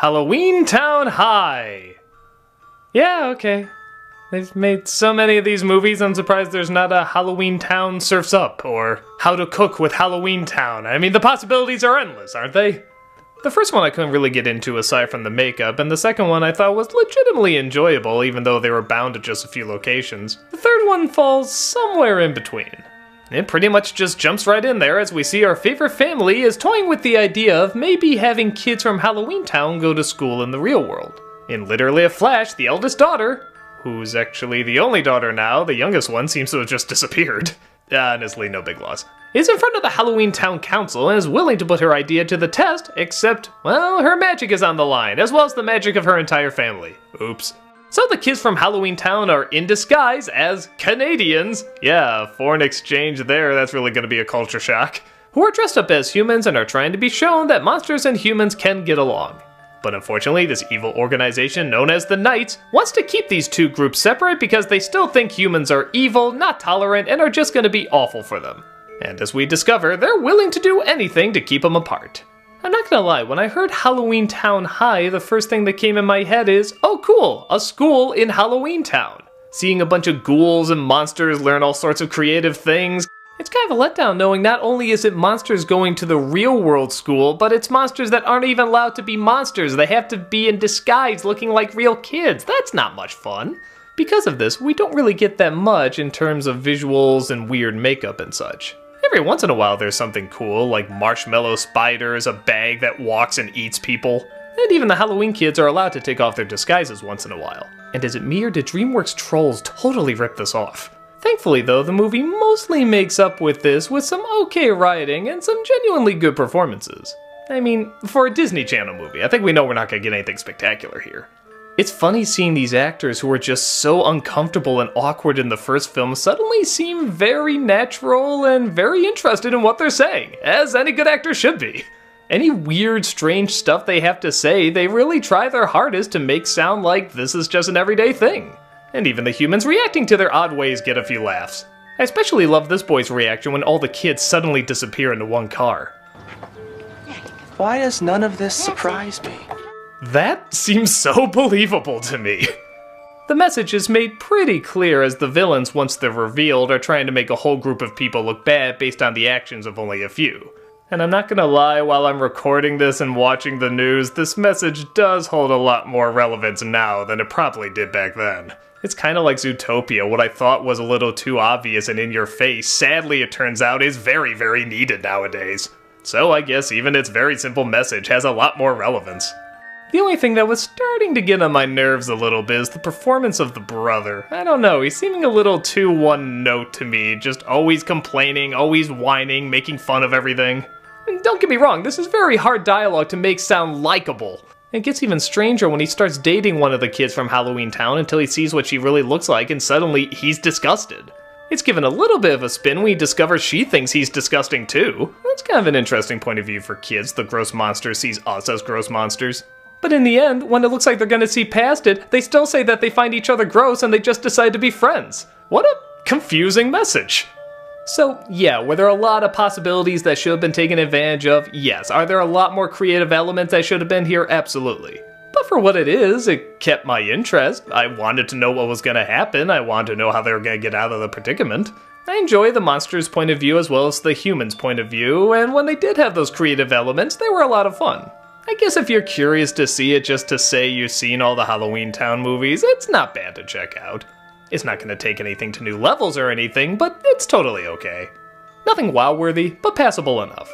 Halloweentown High. Yeah, okay. They've made so many of these movies, I'm surprised there's not a Halloweentown Surfs Up, or How to Cook with Halloweentown. I mean, the possibilities are endless, aren't they? The first one I couldn't really get into aside from the makeup, and the second one I thought was legitimately enjoyable even though they were bound to just a few locations. The third one falls somewhere in between. It pretty much just jumps right in there as we see our favorite family is toying with the idea of maybe having kids from Halloweentown go to school in the real world. In literally a flash, the eldest daughter, who's actually the only daughter now, the youngest one seems to have just disappeared. Honestly, no big loss. Is in front of the Halloweentown Council and is willing to put her idea to the test, except, well, her magic is on the line, as well as the magic of her entire family. Oops. So the kids from Halloweentown are in disguise as Canadians. Yeah, foreign exchange there, that's really gonna be a culture shock. Who are dressed up as humans and are trying to be shown that monsters and humans can get along. But unfortunately, this evil organization known as the Knights wants to keep these two groups separate because they still think humans are evil, not tolerant, and are just going to be awful for them. And as we discover, they're willing to do anything to keep them apart. I'm not gonna lie, when I heard Halloweentown High, the first thing that came in my head is, oh cool, a school in Halloweentown. Seeing a bunch of ghouls and monsters learn all sorts of creative things. It's kind of a letdown knowing not only is it monsters going to the real world school, but it's monsters that aren't even allowed to be monsters. They have to be in disguise looking like real kids. That's not much fun. Because of this, we don't really get that much in terms of visuals and weird makeup and such. Every once in a while there's something cool, like marshmallow spiders, a bag that walks and eats people. And even the Halloween kids are allowed to take off their disguises once in a while. And is it me or did DreamWorks Trolls totally rip this off? Thankfully though, the movie mostly makes up with this with some okay writing and some genuinely good performances. I mean, for a Disney Channel movie, I think we know we're not gonna get anything spectacular here. It's funny seeing these actors who were just so uncomfortable and awkward in the first film suddenly seem very natural and very interested in what they're saying, as any good actor should be. Any weird, strange stuff they have to say, they really try their hardest to make sound like this is just an everyday thing. And even the humans reacting to their odd ways get a few laughs. I especially love this boy's reaction when all the kids suddenly disappear into one car. Why does none of this surprise me? That seems so believable to me. The message is made pretty clear as the villains, once they're revealed, are trying to make a whole group of people look bad based on the actions of only a few. And I'm not gonna lie, while I'm recording this and watching the news, this message does hold a lot more relevance now than it probably did back then. It's kind of like Zootopia, what I thought was a little too obvious and in your face, sadly it turns out is very, very needed nowadays. So I guess even its very simple message has a lot more relevance. The only thing that was starting to get on my nerves a little bit is the performance of the brother. I don't know, he's seeming a little too one note to me, just always complaining, always whining, making fun of everything. And don't get me wrong, this is very hard dialogue to make sound likable. It gets even stranger when he starts dating one of the kids from Halloweentown until he sees what she really looks like and suddenly he's disgusted. It's given a little bit of a spin when he discovers she thinks he's disgusting too. That's kind of an interesting point of view for kids. The gross monster sees us as gross monsters. But in the end, when it looks like they're gonna see past it, they still say that they find each other gross and they just decide to be friends. What a confusing message. So yeah, were there a lot of possibilities that should have been taken advantage of? Yes. Are there a lot more creative elements that should have been here? Absolutely. But for what it is, it kept my interest. I wanted to know what was gonna happen. I wanted to know how they were gonna get out of the predicament. I enjoy the monster's point of view as well as the human's point of view, and when they did have those creative elements, they were a lot of fun. I guess if you're curious to see it just to say you've seen all the Halloweentown movies, it's not bad to check out. It's not going to take anything to new levels or anything, but it's totally okay. Nothing wow-worthy, but passable enough.